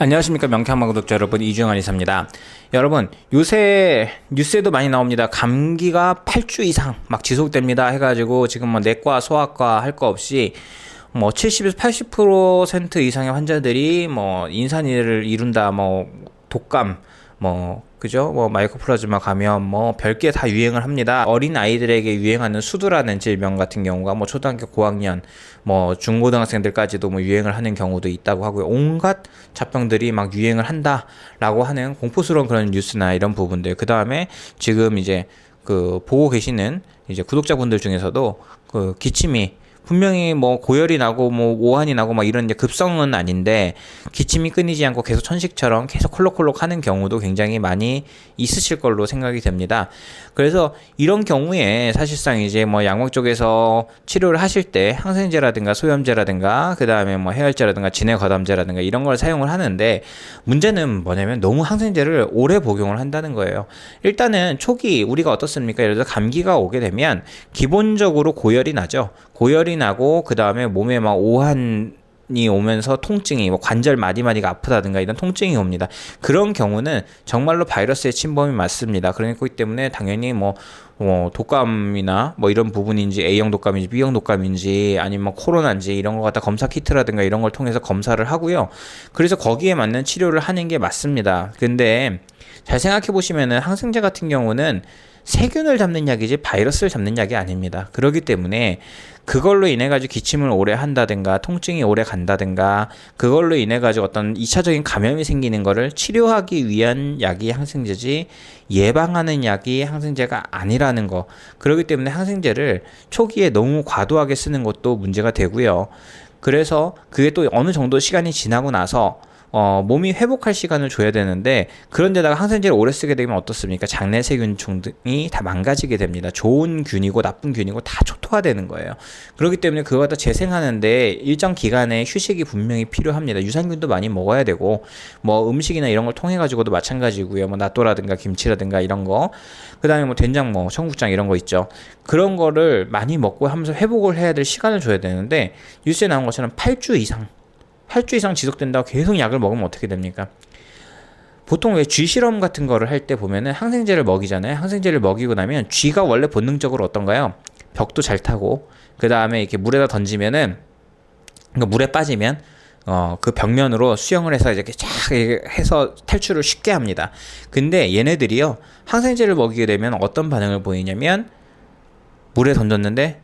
안녕하십니까, 명쾌한마 구독자 여러분, 이주영 한의사입니다. 여러분, 요새 뉴스에도 많이 나옵니다. 감기가 8주 이상 막 지속됩니다 해가지고 지금 뭐 내과, 소아과 할 거 없이 뭐 70에서 80% 이상의 환자들이 뭐 인산이를 이룬다, 뭐 독감, 뭐 그죠? 뭐 마이코플라즈마 감염, 뭐 별게 다 유행을 합니다. 어린 아이들에게 유행하는 수두라는 질병 같은 경우가 뭐 초등학교 고학년, 뭐 중고등학생들까지도 뭐 유행을 하는 경우도 있다고 하고요. 온갖 잡병들이 막 유행을 한다라고 하는 공포스러운 그런 뉴스나 이런 부분들. 그 다음에 지금 이제 그 보고 계시는 이제 구독자분들 중에서도 그 기침이 분명히 뭐 고열이 나고 뭐 오한이 나고 막 이런 이제 급성은 아닌데 기침이 끊이지 않고 계속 천식처럼 계속 콜록콜록 하는 경우도 굉장히 많이 있으실 걸로 생각이 됩니다. 그래서 이런 경우에 사실상 이제 뭐 양악 쪽에서 치료를 하실 때 항생제라든가 소염제라든가 그 다음에 뭐 해열제라든가 진해과담제라든가 이런 걸 사용을 하는데 문제는 뭐냐면 너무 항생제를 오래 복용을 한다는 거예요. 일단은 초기 우리가 어떻습니까? 예를 들어 감기가 오게 되면 기본적으로 고열이 나죠. 고열이 나고 그 다음에 몸에 막 오한이 오면서 통증이 뭐 관절 마디마디가 아프다든가 이런 통증이 옵니다. 그런 경우는 정말로 바이러스의 침범이 맞습니다. 그렇기 때문에 당연히 뭐 독감이나 뭐 이런 부분인지 A형 독감인지 B형 독감인지 아니면 뭐 코로나인지 이런 거 갖다 검사 키트라든가 이런 걸 통해서 검사를 하고요. 그래서 거기에 맞는 치료를 하는 게 맞습니다. 근데 잘 생각해 보시면은 항생제 같은 경우는 세균을 잡는 약이지 바이러스를 잡는 약이 아닙니다. 그렇기 때문에 그걸로 인해 가지고 기침을 오래 한다든가 통증이 오래 간다든가 그걸로 인해 가지고 어떤 2차적인 감염이 생기는 거를 치료하기 위한 약이 항생제지 예방하는 약이 항생제가 아니라는 거. 그렇기 때문에 항생제를 초기에 너무 과도하게 쓰는 것도 문제가 되고요. 그래서 그게 또 어느 정도 시간이 지나고 나서 몸이 회복할 시간을 줘야 되는데 그런 데다가 항생제를 오래 쓰게 되면 어떻습니까? 장내 세균충 등이 다 망가지게 됩니다. 좋은 균이고 나쁜 균이고 다 초토화되는 거예요. 그렇기 때문에 그거 갖다 재생하는데 일정 기간의 휴식이 분명히 필요합니다. 유산균도 많이 먹어야 되고 뭐 음식이나 이런 걸 통해 가지고도 마찬가지고요. 뭐 낫또라든가 김치라든가 이런 거, 그다음에 뭐 된장, 뭐 청국장 이런 거 있죠. 그런 거를 많이 먹고 하면서 회복을 해야 될 시간을 줘야 되는데 뉴스에 나온 것처럼 8주 이상 지속된다고 계속 약을 먹으면 어떻게 됩니까? 보통 왜 쥐 실험 같은 거를 할 때 보면은 항생제를 먹이잖아요. 항생제를 먹이고 나면 쥐가 원래 본능적으로 어떤가요? 벽도 잘 타고 그 다음에 이렇게 물에다 던지면은 그러니까 물에 빠지면 그 벽면으로 수영을 해서 이렇게 쫙 해서 탈출을 쉽게 합니다. 근데 얘네들이요 항생제를 먹이게 되면 어떤 반응을 보이냐면 물에 던졌는데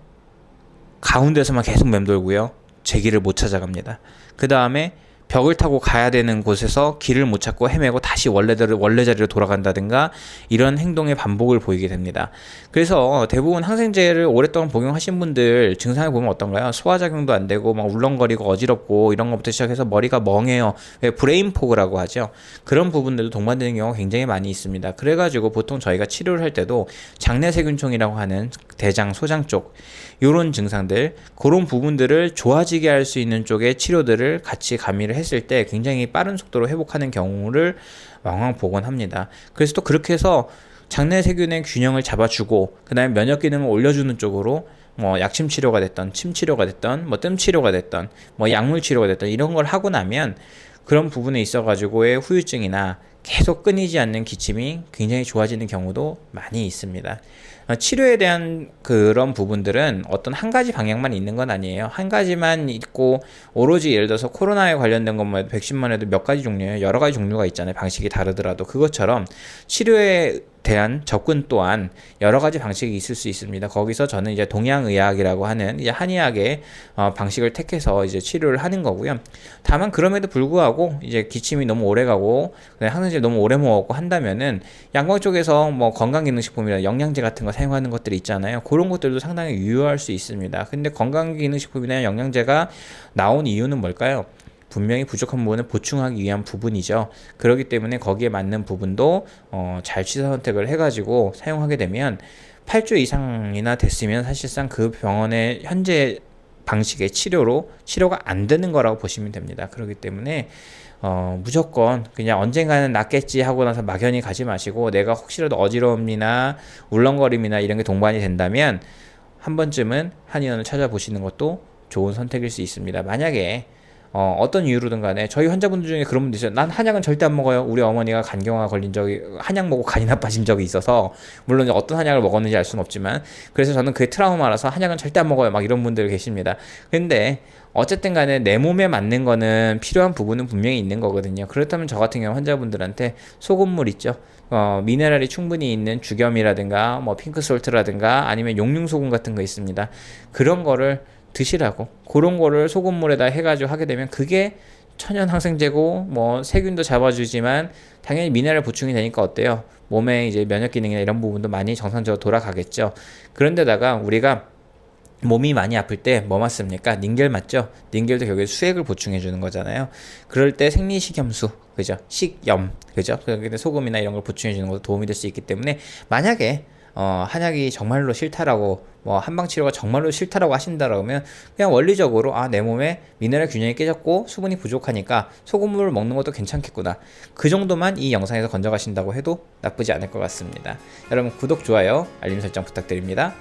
가운데서만 계속 맴돌고요. 제 길을 못 찾아갑니다. 그 다음에 벽을 타고 가야 되는 곳에서 길을 못 찾고 헤매고 다시 원래 자리로 돌아간다든가 이런 행동의 반복을 보이게 됩니다. 그래서 대부분 항생제를 오랫동안 복용하신 분들 증상을 보면 어떤가요? 소화작용도 안 되고 막 울렁거리고 어지럽고 이런 것부터 시작해서 머리가 멍해요. 왜 브레인 포그라고 하죠. 그런 부분들도 동반되는 경우가 굉장히 많이 있습니다. 그래가지고 보통 저희가 치료를 할 때도 장내세균총이라고 하는 대장, 소장 쪽 이런 증상들 그런 부분들을 좋아지게 할 수 있는 쪽의 치료들을 같이 가미를 했을 때 굉장히 빠른 속도로 회복하는 경우를 왕왕 복원합니다. 그래서 또 그렇게 해서 장내 세균의 균형을 잡아주고 그 다음에 면역 기능을 올려주는 쪽으로 뭐 약침 치료가 됐던 침 치료가 됐던 뭐 뜸 치료가 됐던 뭐 약물 치료가 됐던 이런 걸 하고 나면 그런 부분에 있어 가지고의 후유증이나 계속 끊이지 않는 기침이 굉장히 좋아지는 경우도 많이 있습니다. 치료에 대한 그런 부분들은 어떤 한 가지 방향만 있는 건 아니에요. 한 가지만 있고 오로지 예를 들어서 코로나에 관련된 것만 해도 백신만 해도 몇 가지 종류예요. 여러 가지 종류가 있잖아요. 방식이 다르더라도 그것처럼 치료에 대한 접근 또한 여러 가지 방식이 있을 수 있습니다. 거기서 저는 이제 동양의학이라고 하는 이제 한의학의 방식을 택해서 이제 치료를 하는 거고요. 다만 그럼에도 불구하고 이제 기침이 너무 오래 가고 항생제 너무 오래 먹었고 한다면은 양광 쪽에서 뭐 건강기능식품이나 영양제 같은 거 사용하는 것들이 있잖아요. 그런 것들도 상당히 유효할 수 있습니다. 근데 건강기능식품이나 영양제가 나온 이유는 뭘까요? 분명히 부족한 부분을 보충하기 위한 부분이죠. 그렇기 때문에 거기에 맞는 부분도 잘 취사 선택을 해가지고 사용하게 되면 8주 이상이나 됐으면 사실상 그 병원의 현재 방식의 치료가 안 되는 거라고 보시면 됩니다. 그렇기 때문에 무조건 그냥 언젠가는 낫겠지 하고 나서 막연히 가지 마시고 내가 혹시라도 어지러움이나 울렁거림이나 이런 게 동반이 된다면 한 번쯤은 한의원을 찾아보시는 것도 좋은 선택일 수 있습니다. 만약에 어떤 이유로든 간에 저희 환자분들 중에 그런 분도 있어요. 난 한약은 절대 안 먹어요. 우리 어머니가 간경화 걸린 적이, 한약 먹고 간이 나빠진 적이 있어서, 물론 어떤 한약을 먹었는지 알 수는 없지만, 그래서 저는 그게 트라우마라서 한약은 절대 안 먹어요. 막 이런 분들 계십니다. 근데 어쨌든 간에 내 몸에 맞는 거는 필요한 부분은 분명히 있는 거거든요. 그렇다면 저 같은 경우 환자분들한테 소금물 있죠. 미네랄이 충분히 있는 죽염이라든가 뭐 핑크솔트라든가 아니면 용융소금 같은 거 있습니다. 그런 거를 드시라고, 그런 거를 소금물에다 해가지고 하게 되면 그게 천연 항생제고 뭐 세균도 잡아주지만 당연히 미네랄 보충이 되니까 어때요? 몸에 이제 면역 기능이나 이런 부분도 많이 정상적으로 돌아가겠죠. 그런데다가 우리가 몸이 많이 아플 때 뭐 맞습니까? 닌겔 맞죠? 닌겔도 결국에 수액을 보충해 주는 거잖아요. 그럴 때 생리식염수, 그죠? 식염, 그죠? 그런데 소금이나 이런 걸 보충해 주는 것도 도움이 될 수 있기 때문에, 만약에 한약이 정말로 싫다라고, 뭐 한방 치료가 정말로 싫다라고 하신다라고 하면 그냥 원리적으로 내 몸에 미네랄 균형이 깨졌고 수분이 부족하니까 소금물을 먹는 것도 괜찮겠구나, 그 정도만 이 영상에서 건져가신다고 해도 나쁘지 않을 것 같습니다. 여러분 구독, 좋아요, 알림 설정 부탁드립니다.